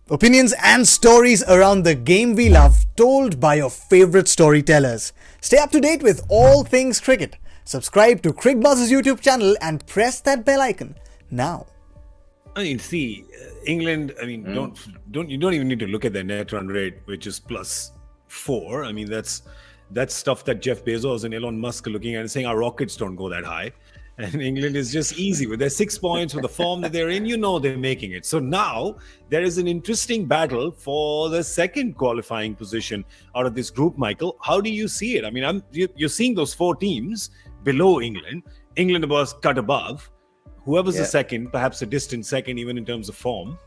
Opinions and stories around the game we love, told by your favorite storytellers. Stay up to date with all things cricket. Subscribe to Cricbuzz's YouTube channel and press that bell icon now. I mean, see, England. I mean, you don't even need to look at their net run rate, which is +4. I mean, that's stuff that Jeff Bezos and Elon Musk are looking at and saying our rockets don't go that high. And England is just easy with their 6 points, with the form that they're in. You know they're making it. So now there is an interesting battle for the second qualifying position out of this group, Michael. How do you see it? I mean, you're seeing those 4 teams below England. England was cut above. Whoever's the second, perhaps a distant second, even in terms of form.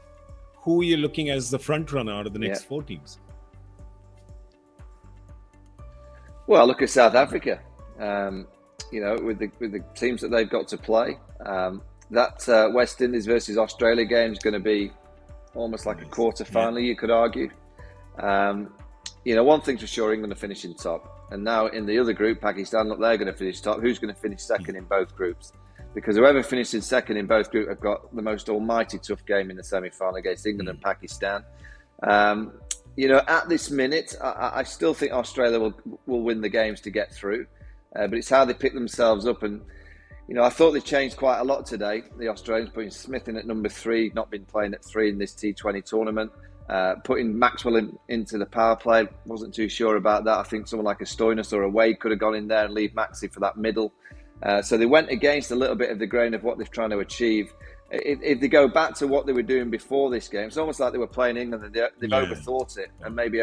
Who are you looking as the front runner out of the next 4 teams? Well, look at South Africa. You know, with the teams that they've got to play, that West Indies versus Australia game is going to be almost like a quarter final, you could argue. You know, one thing's for sure, England are finishing top. And now in the other group, Pakistan, look, they're going to finish top. Who's going to finish second in both groups? Because whoever finishes second in both groups have got the most almighty tough game in the semi-final against England and Pakistan. You know, at this minute, I still think Australia will win the games to get through. But it's how they pick themselves up. And, you know, I thought they changed quite a lot today. The Australians putting Smith in at number 3, not been playing at 3 in this T20 tournament. Putting Maxwell into the power play, wasn't too sure about that. I think someone like a Stoinis or a Wade could have gone in there and leave Maxi for that middle. So they went against a little bit of the grain of what they're trying to achieve. If they go back to what they were doing before this game, it's almost like they were playing England and they've overthought it and maybe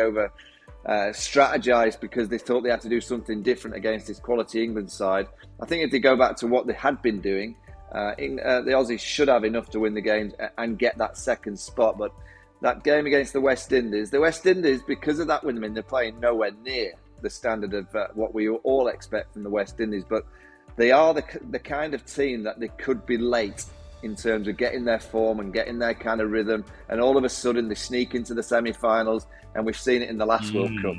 strategized because they thought they had to do something different against this quality England side. I think if they go back to what they had been doing, the Aussies should have enough to win the games and get that second spot. But that game against the West Indies, because of that win, they're playing nowhere near the standard of what we all expect from the West Indies. But they are the kind of team that they could be late in terms of getting their form and getting their kind of rhythm. And all of a sudden they sneak into the semi-finals. And we've seen it in the last World Cup.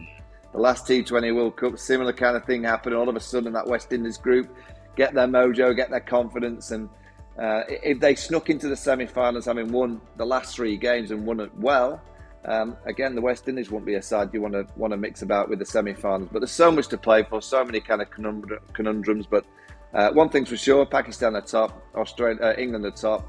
The last T20 World Cup, similar kind of thing happened. All of a sudden that West Indies group get their mojo, get their confidence. And if they snuck into the semi-finals having won the last 3 games and won it well, again, the West Indies won't be a side you want to mix about with the semi-finals. But there's so much to play for, so many kind of conundrums. But one thing's for sure, Pakistan are top, England are top.